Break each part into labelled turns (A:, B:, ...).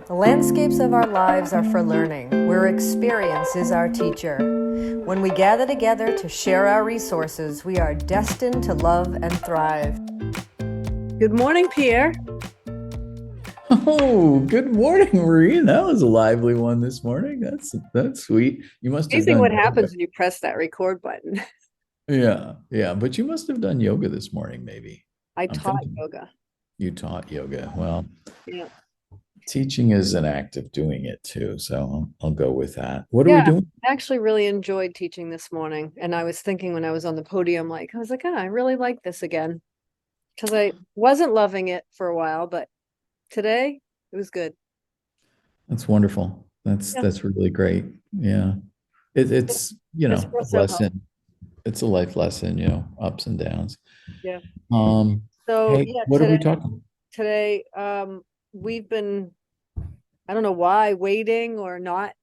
A: The landscapes of our lives are for learning, where experience is our teacher. When we gather together to share our resources, we are destined to love and thrive. Good morning, Pierre.
B: Oh, good morning, Maureen. That was a lively one this morning. That's sweet. You must have
A: Amazing
B: done
A: what
B: yoga.
A: happens when you press that record button.
B: Yeah, but you must have done yoga this morning, maybe.
A: I
B: I'm
A: taught
B: thinking
A: yoga.
B: you taught yoga. Well,
A: Yeah.
B: teaching is an act of doing it too, so I'll go with that. What are we
A: Yeah,
B: doing?
A: I actually really enjoyed teaching this morning. And I was thinking when I was on the podium, I was like, oh, I really like this again. Because I wasn't loving it for a while, but today it was good.
B: That's wonderful. That's
A: Yeah.
B: that's really great. Yeah. It's, a
A: Espresso help.
B: lesson. It's a life lesson, ups and downs.
A: Yeah.
B: Um,
A: So
B: hey,
A: yeah,
B: what are we talking?
A: today we've been, I don't know why, waiting or not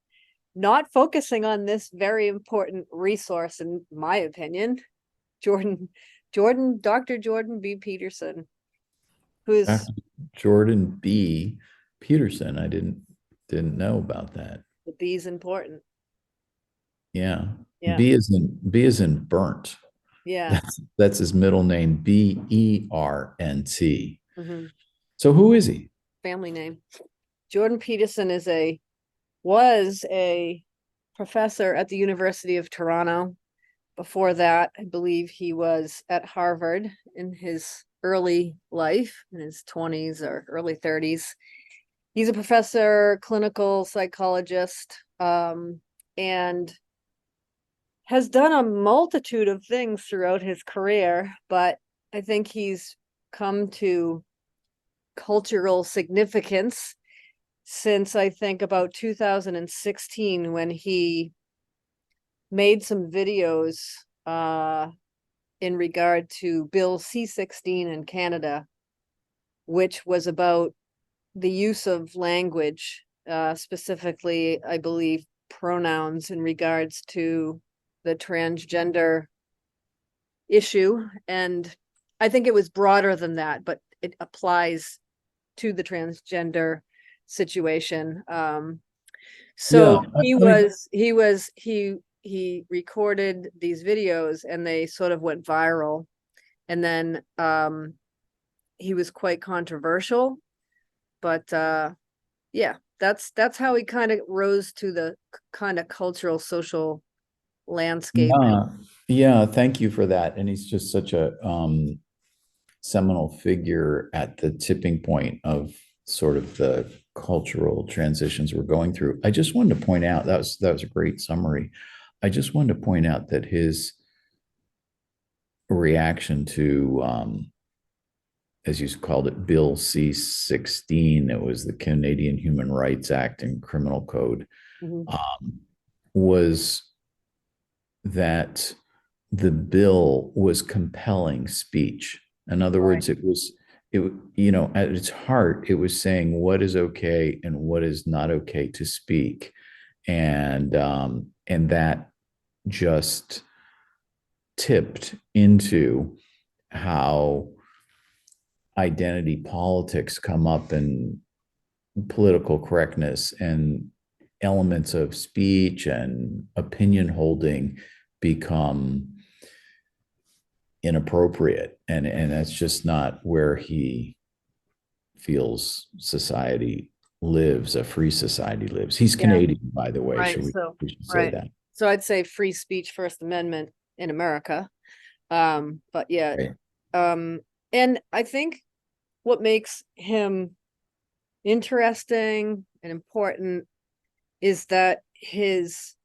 A: focusing on this very important resource, in my opinion. Jordan, Dr. Jordan B. Peterson, who's
B: Dr. Jordan B. Peterson. I didn't know about that.
A: the B's important.
B: Yeah.
A: Yeah.
B: B is in burnt.
A: Yeah.
B: That's his middle name, Bernc.
A: Hmm.
B: So who is he?
A: Family name. Jordan Peterson was a professor at the University of Toronto. Before that, I believe he was at Harvard in his early life, in his 20s or early 30s. He's a professor, clinical psychologist, and has done a multitude of things throughout his career, but I think he's come to cultural significance since I think about 2016 when he made some videos in regard to Bill C-16 in Canada, which was about the use of language, specifically, I believe, pronouns in regards to the transgender issue. And I think it was broader than that, but it applies to the transgender situation. So
B: Yeah, I mean,
A: he recorded these videos and they sort of went viral. And then he was quite controversial, but yeah, that's how he kind of rose to the kind of cultural social landscape.
B: yeah, yeah, thank you for that. And he's just such a seminal figure at the tipping point of sort of the cultural transitions we're going through. I just wanted to point out that was a great summary. I just wanted to point out that his reaction to as you called it, Bill C-16. It was the Canadian Human Rights Act and Criminal Code.
A: Mhm.
B: Was that the bill was compelling speech. In other
A: Right.
B: words, at its heart, it was saying what is okay and what is not okay to speak, and that just tipped into how identity politics come up and political correctness and elements of speech and opinion holding become inappropriate, and that's just not where he feels society lives, a free society lives. He's
A: Yeah.
B: Canadian, by the way.
A: Right.
B: should we,
A: So
B: we should say
A: right.
B: that?
A: So I'd say free speech, First Amendment in America. But yeah,
B: Right.
A: um, and I think what makes him interesting and important is that his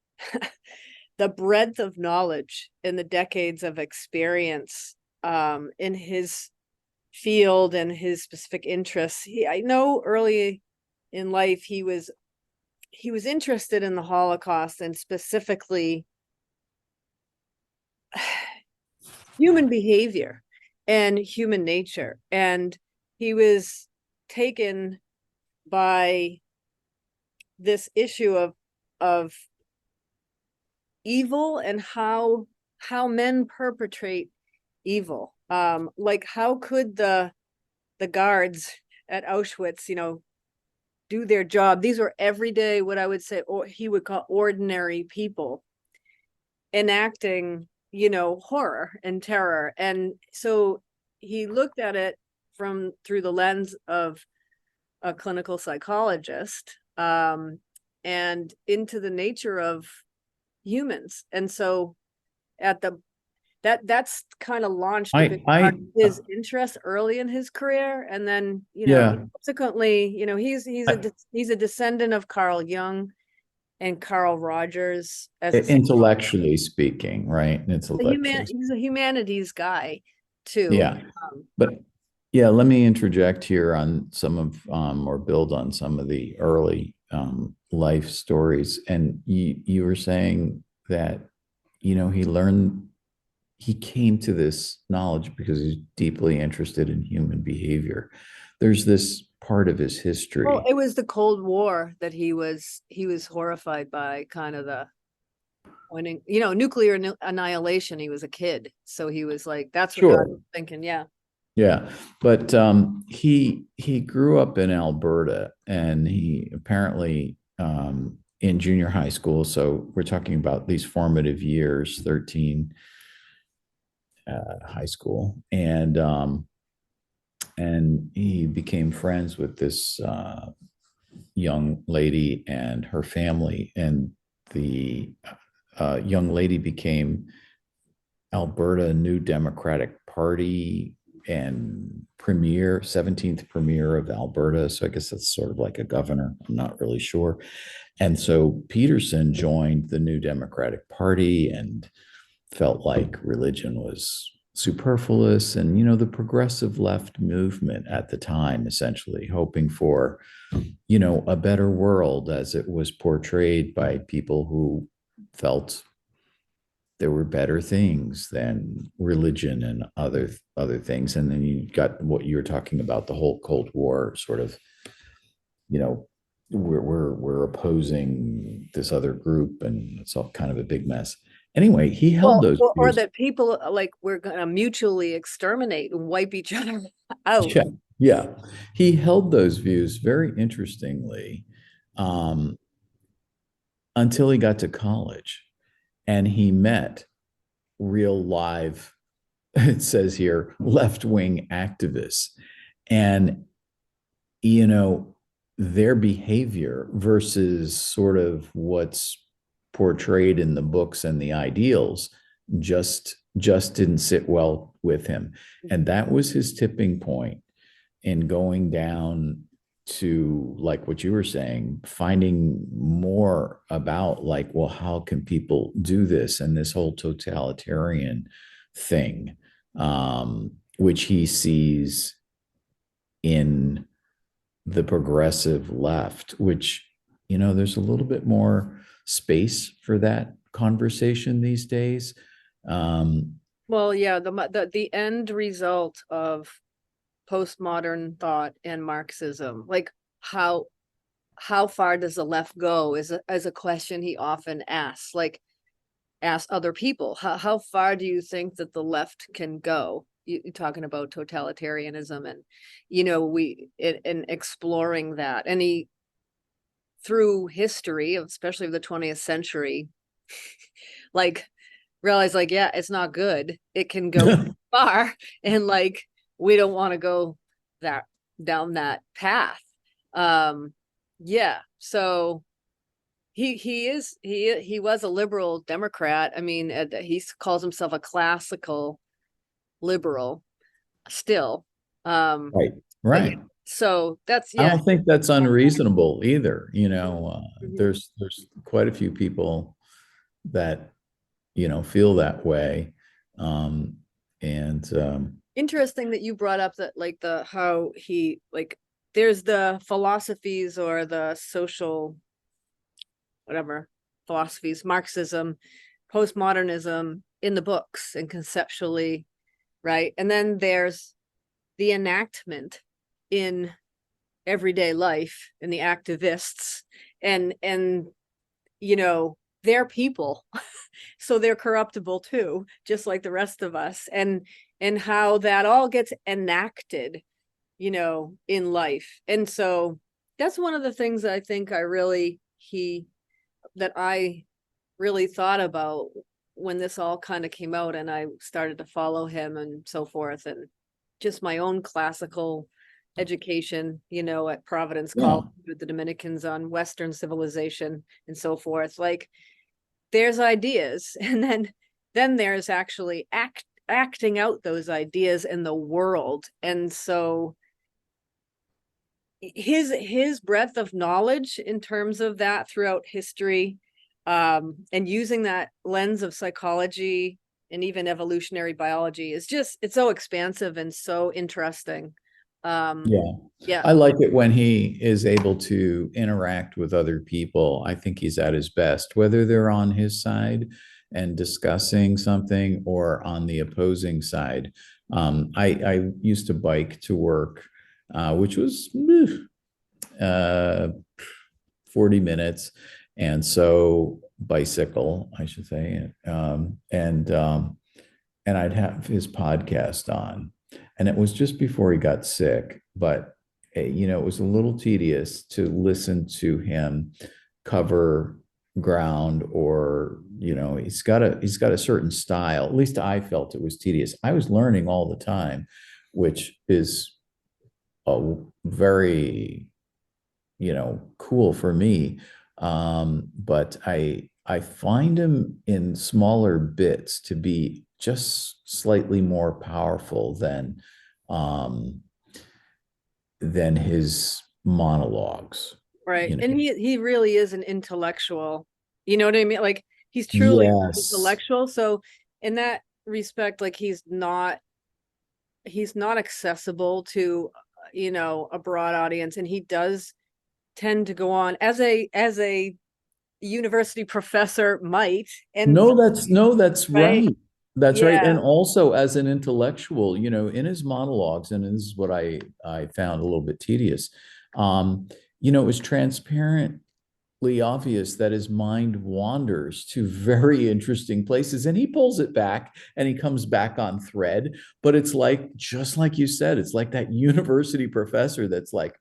A: the breadth of knowledge and the decades of experience in his field and his specific interests. I know early in life he was interested in the Holocaust and specifically human behavior and human nature. And he was taken by this issue of evil and how men perpetrate evil. Like how could the guards at Auschwitz, do their job. These were everyday, what I would say, or he would call ordinary people enacting, horror and terror. And so he looked at it through the lens of a clinical psychologist, and into the nature of humans. And so at the that's kind of launched a big part of his interest early in his career. And then, subsequently, he's a descendant of Carl Jung and Carl Rogers as
B: intellectually speaking, right?
A: he's a humanities guy too.
B: Yeah. But yeah, let me interject here on some of or build on some of the early life stories. And you were saying that, he came to this knowledge because he's deeply interested in human behavior. There's this part of his history.
A: Well, it was the Cold War that he was horrified by, kind of the pointing, nuclear annihilation. He was a kid, so he was like, that's what God was thinking. Yeah.
B: Yeah, but he grew up in Alberta, and he apparently in junior high school. So we're talking about these formative years, 13, high school, and he became friends with this young lady and her family, and the young lady became Alberta New Democratic Party and 17th premier of Alberta. So I guess that's sort of like a governor. I'm not really sure. And so Peterson joined the New Democratic Party and felt like religion was superfluous. And, the progressive left movement at the time, essentially hoping for, a better world as it was portrayed by people who felt there were better things than religion and other things. And then you got what you were talking about, the whole Cold War sort of, we're opposing this other group, and it's all kind of a big mess. Anyway, he held those views.
A: Or that people like we're going to mutually exterminate and wipe each other out.
B: Yeah. He held those views very interestingly, until he got to college. And he met real live, it says here, left-wing activists. And, their behavior versus sort of what's portrayed in the books and the ideals just didn't sit well with him. And that was his tipping point in going down to, like what you were saying, finding more about, like, well, how can people do this, and this whole totalitarian thing, which he sees in the progressive left, which, there's a little bit more space for that conversation these days.
A: Well, yeah, the end result of postmodern thought and Marxism, like how far does the left go, is a question he often asks, like ask other people, how far do you think that the left can go? You're talking about totalitarianism, and in exploring that, and he, through history, especially of the 20th century, like realized, like, yeah, it's not good, it can go far, and like we don't want to go down that path. Yeah, so he was a liberal Democrat. I mean, he calls himself a classical liberal still.
B: Right.
A: Yeah, so that's,
B: I don't think that's unreasonable either.
A: Mm-hmm.
B: There's quite a few people that, feel that way.
A: Interesting that you brought up that, like, how he, like, there's the philosophies or the social, whatever philosophies, Marxism, postmodernism in the books and conceptually, right? And then there's the enactment in everyday life, and the activists, and they're people, so they're corruptible too, just like the rest of us, and how that all gets enacted, in life. And so that's one of the things I think that I really thought about when this all kind of came out and I started to follow him and so forth, and just my own classical education, at Providence
B: Yeah.
A: College with the Dominicans on Western civilization and so forth. Like, there's ideas, and then there's actually acting out those ideas in the world. And so his breadth of knowledge in terms of that throughout history, and using that lens of psychology and even evolutionary biology is just, it's so expansive and so interesting.
B: Yeah.
A: Yeah.
B: I like it when he is able to interact with other people. I think he's at his best, whether they're on his side and discussing something or on the opposing side. I used to bike to work, which was 40 minutes. And so bicycle, I should say. And I'd have his podcast on. And it was just before he got sick, but it was a little tedious to listen to him cover ground, or he's got a certain style. At least I felt it was tedious. I was learning all the time, which is a very cool for me. But I find him in smaller bits to be just slightly more powerful um than his monologues.
A: Right.
B: You know?
A: And he really is an intellectual. You know what I mean? Like, he's truly
B: Yes.
A: intellectual. So in that respect, like, he's not accessible to, a broad audience, and he does tend to go on as a university professor might. And
B: No, that's
A: right.
B: right. That's right.
A: Yeah.
B: And also as an intellectual, in his monologues, and this is what I found a little bit tedious. It was transparently obvious that his mind wanders to very interesting places, and he pulls it back and he comes back on thread. But it's like, just like you said, it's like that university professor that's like,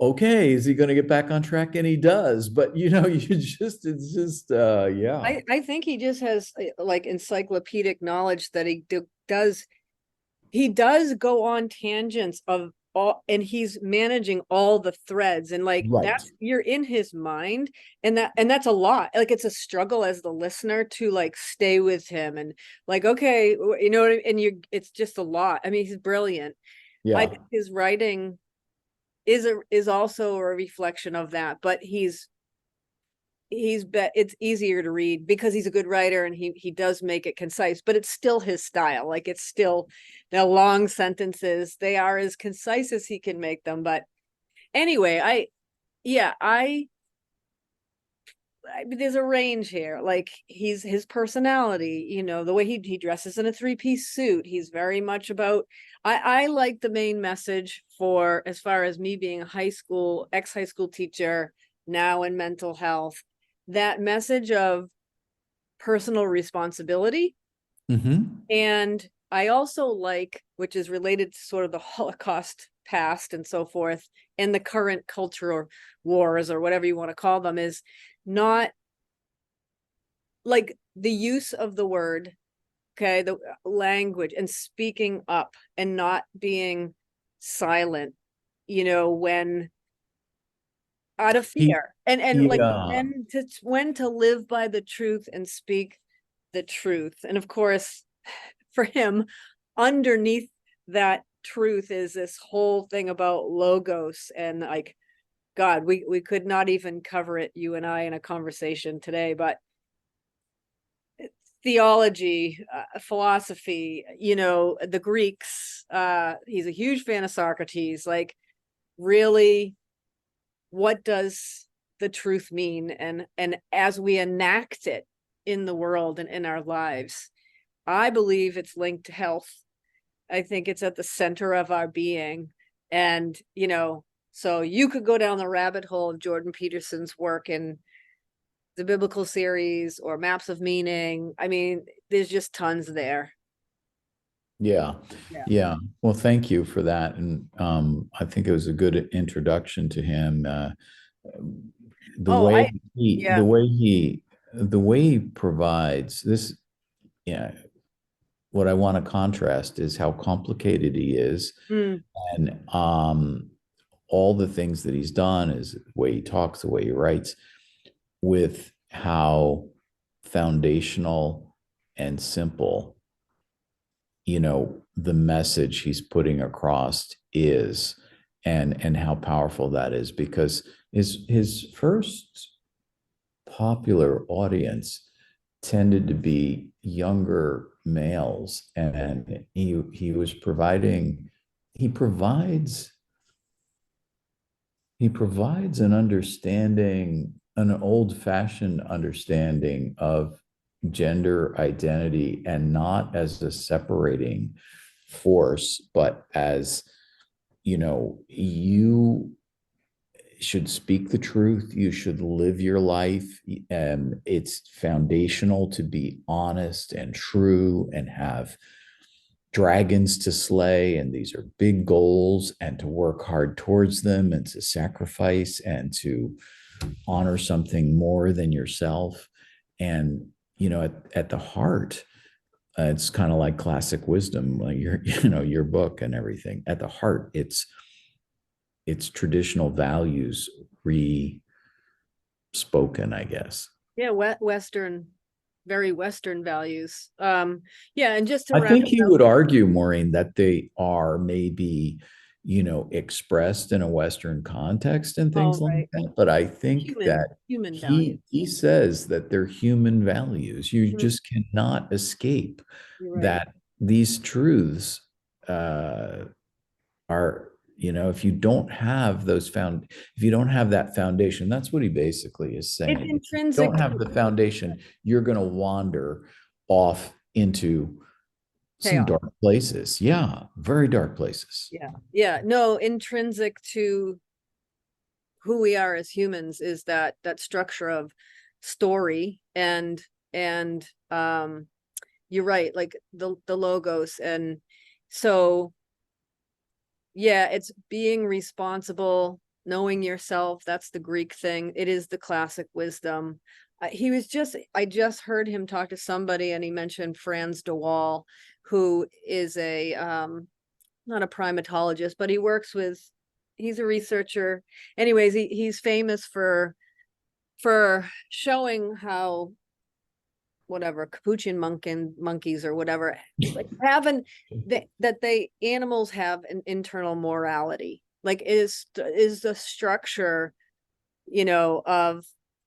B: okay, is he going to get back on track? And he does. But it's just yeah.
A: I think he just has like encyclopedic knowledge that he does go on tangents of all, and he's managing all the threads, and like,
B: Right.
A: that's, you're in his mind, and that's a lot. Like, it's a struggle as the listener to like stay with him, and like, okay, you know what I mean? And it's just a lot. I mean, he's brilliant. I
B: Yeah.
A: think his writing is also a reflection of that, but it's easier to read because he's a good writer, and he does make it concise, but it's still his style. Like, it's still the long sentences, they are as concise as he can make them. But anyway, yeah, I mean, there's a range here. Like, his personality, the way he dresses in a three-piece suit, he's very much about, I like the main message, for as far as me being a ex-high school teacher, now in mental health, that message of personal responsibility.
B: Hmm.
A: And I also like, which is related to sort of the Holocaust past and so forth, and the current cultural wars, or whatever you want to call them, is not like the use of the word, okay, the language, and speaking up, and not being silent, when out of
B: He
A: fear, and like,
B: yeah.
A: when to live by the truth and speak the truth. And of course, for him, underneath that truth is this whole thing about logos, and like, God, we could not even cover it, you and I, in a conversation today. But theology, philosophy, the Greeks, he's a huge fan of Socrates. Like, really, what does the truth mean? And as we enact it in the world and in our lives, I believe it's linked to health. I think it's at the center of our being. And, so you could go down the rabbit hole of Jordan Peterson's work in the biblical series or maps of meaning. I mean, there's just tons there.
B: Yeah.
A: Yeah.
B: Yeah. Well, thank you for that. And I think it was a good introduction to him. The
A: Oh,
B: way he,
A: yeah.
B: the way he provides this, yeah, what I want to contrast is how complicated he is,
A: Mm,
B: and all the things that he's done, is the way he talks, the way he writes, with how foundational and simple, the message he's putting across is, and how powerful that is, because his first popular audience tended to be younger males, and he was providing he provides he provides an understanding, an old-fashioned understanding of gender identity, and not as a separating force, but as, you should speak the truth, you should live your life, and it's foundational to be honest and true and have dragons to slay, and these are big goals, and to work hard towards them, and to sacrifice, and to honor something more than yourself. And at the heart, it's kind of like classic wisdom, like your book and everything. At the heart, it's traditional values re-spoken, I guess.
A: yeah. Western, very Western values. Yeah. And just to
B: I
A: wrap
B: think
A: it
B: he
A: up.
B: would argue, Maureen, that they are maybe, expressed in a Western context and things
A: Oh,
B: like
A: right.
B: that. But I think that
A: Human
B: he
A: values.
B: he says that they're human values. You
A: Mhm.
B: just cannot escape
A: You're right.
B: that these truths are, if you don't have if you don't have that foundation, that's what he basically is
A: It's
B: saying. If you
A: intrinsic
B: don't have
A: to
B: the foundation, you're going to wander off into some
A: chaos.
B: dark places. Yeah, very dark places.
A: Yeah. Yeah. No, intrinsic to who we are as humans is that structure of story and you're right, like the logos. And so yeah, it's being responsible, knowing yourself. That's the Greek thing. It is the classic wisdom. I just heard him talk to somebody and he mentioned Franz de Waal, who is a not a primatologist, but he works with, he's a researcher. Anyways, he's famous for showing how whatever capuchin monkeys or whatever, like having that they animals have an internal morality, like is the structure, of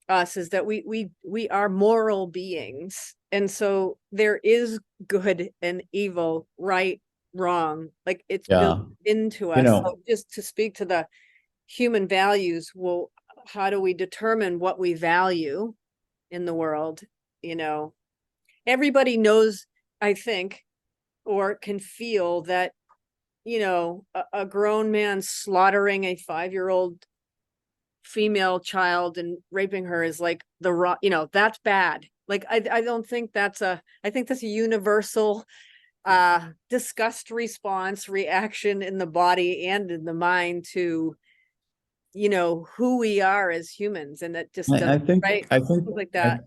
A: us, is that we are moral beings, and so there is good and evil, right, wrong, like it's built
B: Yeah.
A: into
B: You
A: us. So
B: know,
A: just to speak to the human values, well, how do we determine what we value in the world? you know Everybody knows, I think, or can feel that, a grown man slaughtering a 5-year-old female child and raping her is like the raw, that's bad. Like I don't think I think that's a universal disgust response reaction in the body and in the mind to, who we are as humans, and that just does,
B: I think,
A: right,
B: I think,
A: things like
B: I,
A: that.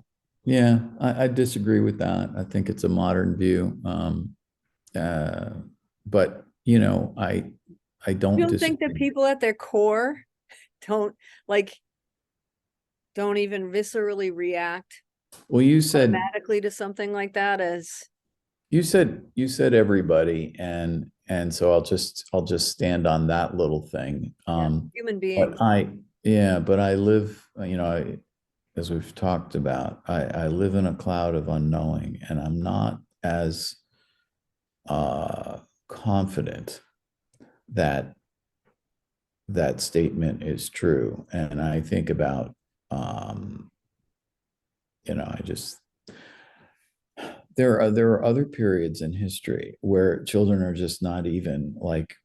B: yeah, I disagree with that. I think it's a modern view. Uh, but I
A: You
B: don't
A: don't think that
B: disagree.
A: people at their core don't, like, don't even viscerally react
B: Well,
A: automatically to something like that as,
B: you said everybody, and so I'll just stand on that little thing.
A: yeah, human
B: But
A: beings.
B: but I live, as we've talked about, I live in a cloud of unknowing, and I'm not as confident that that statement is true. And I think about, um, I just there are other periods in history where children are just not even like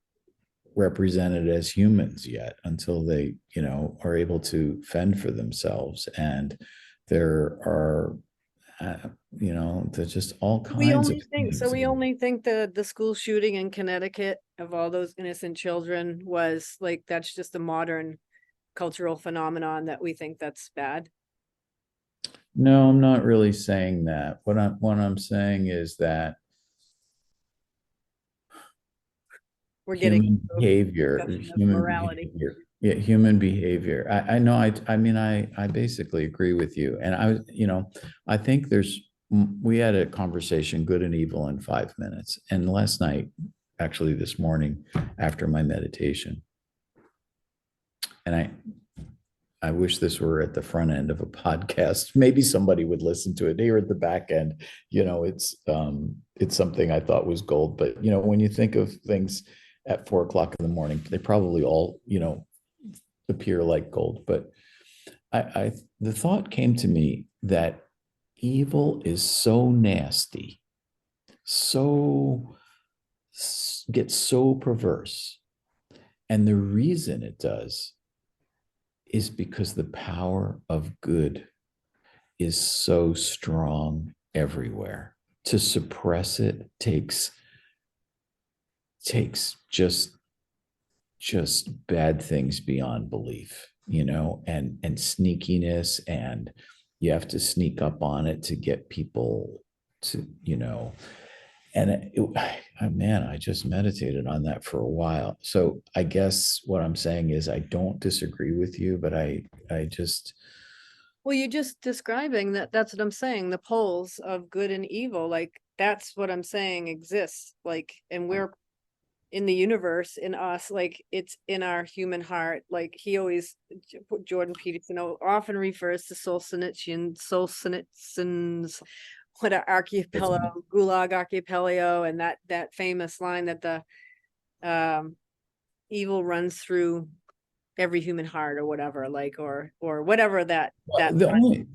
B: represented as humans yet, until they, are able to fend for themselves. And there are there's just all
A: We
B: kinds of
A: only think, so
B: things.
A: we only think the school shooting in Connecticut of all those innocent children was like, that's just a modern cultural phenomenon that we think that's bad.
B: No, I'm not really saying that. What I'm saying is that
A: We're getting
B: human
A: into a
B: behavior,
A: discussion of
B: human
A: morality.
B: behavior, yeah, human behavior. I know. I mean, I basically agree with you. And I think we had a conversation, good and evil, in 5 minutes. And last night, actually this morning, after my meditation, and I wish this were at the front end of a podcast. Maybe somebody would listen to it. Here at the back end, it's something I thought was gold. But when you think of things at 4 o'clock in the morning, they probably all, appear like gold. But the thought came to me that evil is so nasty, so gets so perverse. And the reason it does is because the power of good is so strong everywhere. To suppress it takes just bad things beyond belief, and sneakiness, and you have to sneak up on it to get people to, and man, I just meditated on that for a while. So I guess what I'm saying is I don't disagree with you, but I just,
A: Well, you're just describing that. That's what I'm saying. The poles of good and evil, like that's what I'm saying exists. Like, and we're in the universe, in us, like it's in our human heart. Like he always, Jordan Peterson often refers to Solzhenitsyn's what a archipelago, Gulag archipelago, and that famous line that the evil runs through every human heart or whatever, like or whatever that
B: the only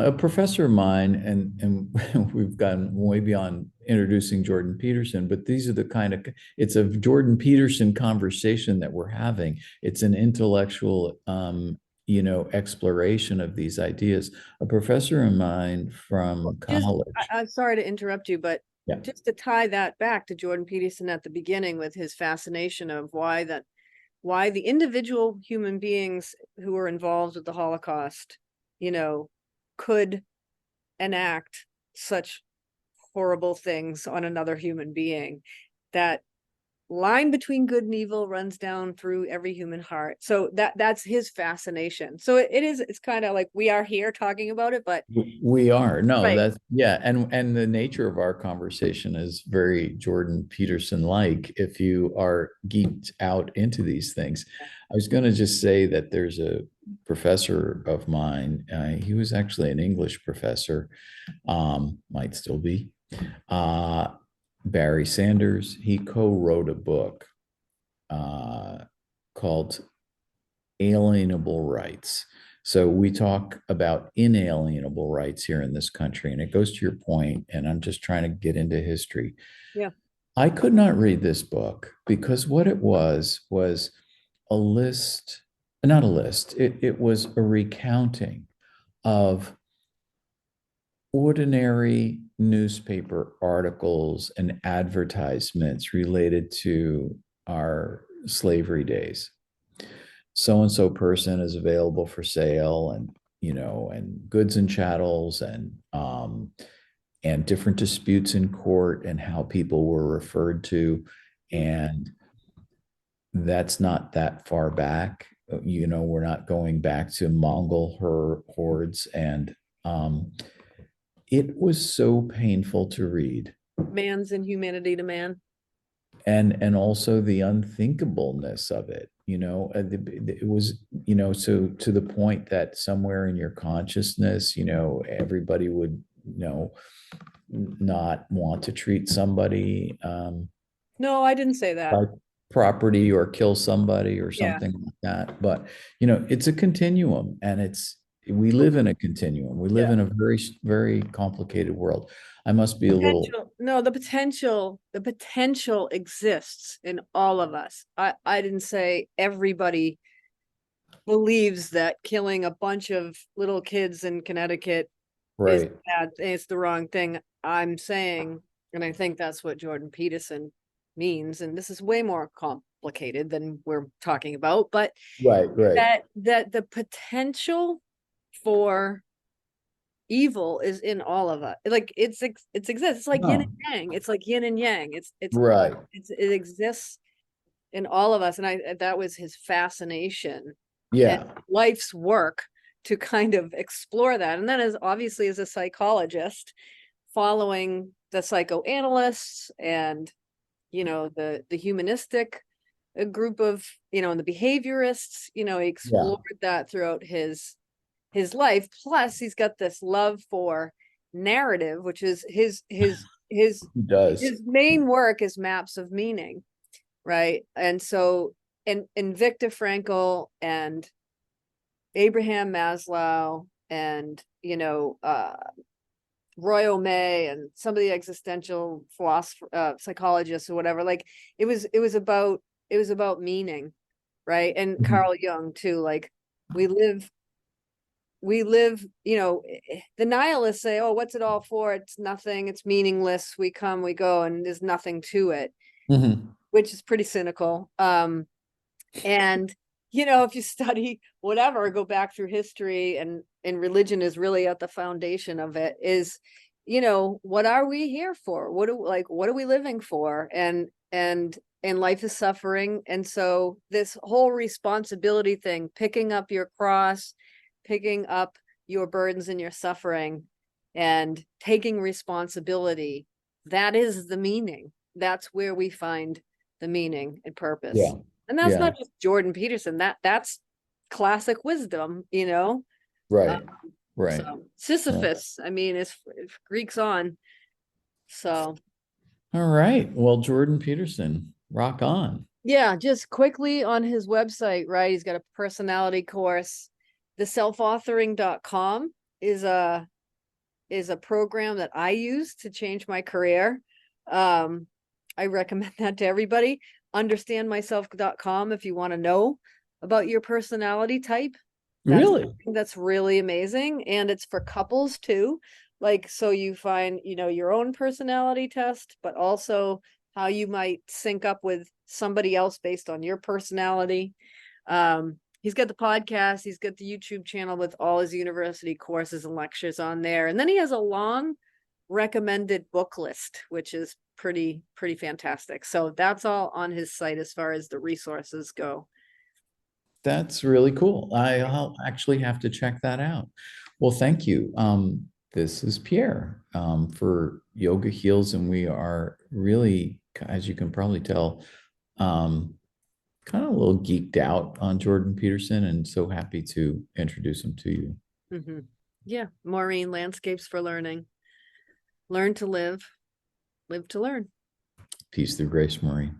B: a professor of mine, and we've gotten way beyond introducing Jordan Peterson, but these are the kind of, it's a Jordan Peterson conversation that we're having. It's an intellectual exploration of these ideas. A professor of mine from
A: just
B: college.
A: I'm sorry to interrupt you, but
B: Yeah.
A: just to tie that back to Jordan Peterson at the beginning with his fascination of why the individual human beings who were involved with the Holocaust, could enact such horrible things on another human being. That line between good and evil runs down through every human heart. So that's his fascination. So it's kind of like we are here talking about it, but
B: We are. No,
A: right.
B: that's, yeah. And the nature of our conversation is very Jordan Peterson like, if you are geeked out into these things. I was going to just say that there's a professor of mine. He was actually an English professor, might still be. Barry Sanders. He co-wrote a book called Alienable Rights. So we talk about inalienable rights here in this country, and it goes to your point, and I'm just trying to get into history.
A: Yeah.
B: I could not read this book because what it was a list, not a list, it was a recounting of ordinary newspaper articles and advertisements related to our slavery days. So and so person is available for sale, and and goods and chattels, and different disputes in court, and how people were referred to. And that's not that far back. We're not going back to Mongol hordes. And it was so painful to read.
A: Man's inhumanity to man.
B: And also the unthinkableness of it, it was, so to the point that somewhere in your consciousness, everybody would, not want to treat somebody
A: No, I didn't say that.
B: like property, or kill somebody or
A: Yeah.
B: something like that. But it's a continuum, and we live in a continuum. We live
A: Yeah.
B: in a very, very complicated world. I must be a little.
A: No, the potential exists in all of us. I didn't say everybody believes that killing a bunch of little kids in Connecticut
B: Right.
A: bad, it's the wrong thing. I'm saying, and I think that's what Jordan Peterson means, and this is way more complicated than we're talking about, but
B: Right. Right.
A: that the potential for evil is in all of us. Like it exists. It's like yin
B: No.
A: and yang. It's like yin and yang.
B: Right.
A: It exists in all of us. And that was his fascination and
B: Yeah.
A: life's work to kind of explore that. And then as obviously as a psychologist, following the psychoanalysts and the humanistic group of and the behaviorists, he
B: Yeah.
A: explored that throughout his life. Plus he's got this love for narrative, which is
B: He does.
A: his main work is maps of meaning, right? And so and Viktor Frankl and Abraham Maslow and Roy O'May and some of the existential psychologists or whatever, like it was about meaning, right? And
B: Mhm.
A: Carl Jung too, like we live, the nihilists say, oh, what's it all for? It's nothing, it's meaningless, we come, we go, and there's nothing to it,
B: Mhm.
A: which is pretty cynical. And if you study whatever, go back through history, and religion is really at the foundation of it, is what are we here for? What are we living for? And life is suffering. And so this whole responsibility thing, picking up your cross, picking up your burdens and your suffering, and taking responsibility, that is the meaning. That's where we find the meaning and purpose.
B: Yeah.
A: And that's
B: Yeah.
A: not just Jordan Peterson, that's classic wisdom,
B: Right. Right.
A: so Sisyphus, I mean, it's Greek's on. So
B: All right. Well, Jordan Peterson, rock on.
A: yeah, just quickly on his website, right? He's got a personality course. The selfauthoring.com is a program that I use to change my career. I recommend that to everybody. Understandmyself.com if you want to know about your personality type.
B: Really?
A: That's really amazing. And it's for couples too. Like, so you find, your own personality test, but also how you might sync up with somebody else based on your personality. He's got the podcast, he's got the YouTube channel with all his university courses and lectures on there. And then he has a long recommended book list, which is pretty fantastic. So that's all on his site as far as the resources go.
B: That's really cool. I'll actually have to check that out. Well, thank you. This is Pierre for Yoga Heals, and we are really, as you can probably tell, kind of a little geeked out on Jordan Peterson, and so happy to introduce him to you.
A: Mm-hmm. Yeah, Maureen, Landscapes for Learning. Learn to live to learn.
B: Peace through grace, Maureen.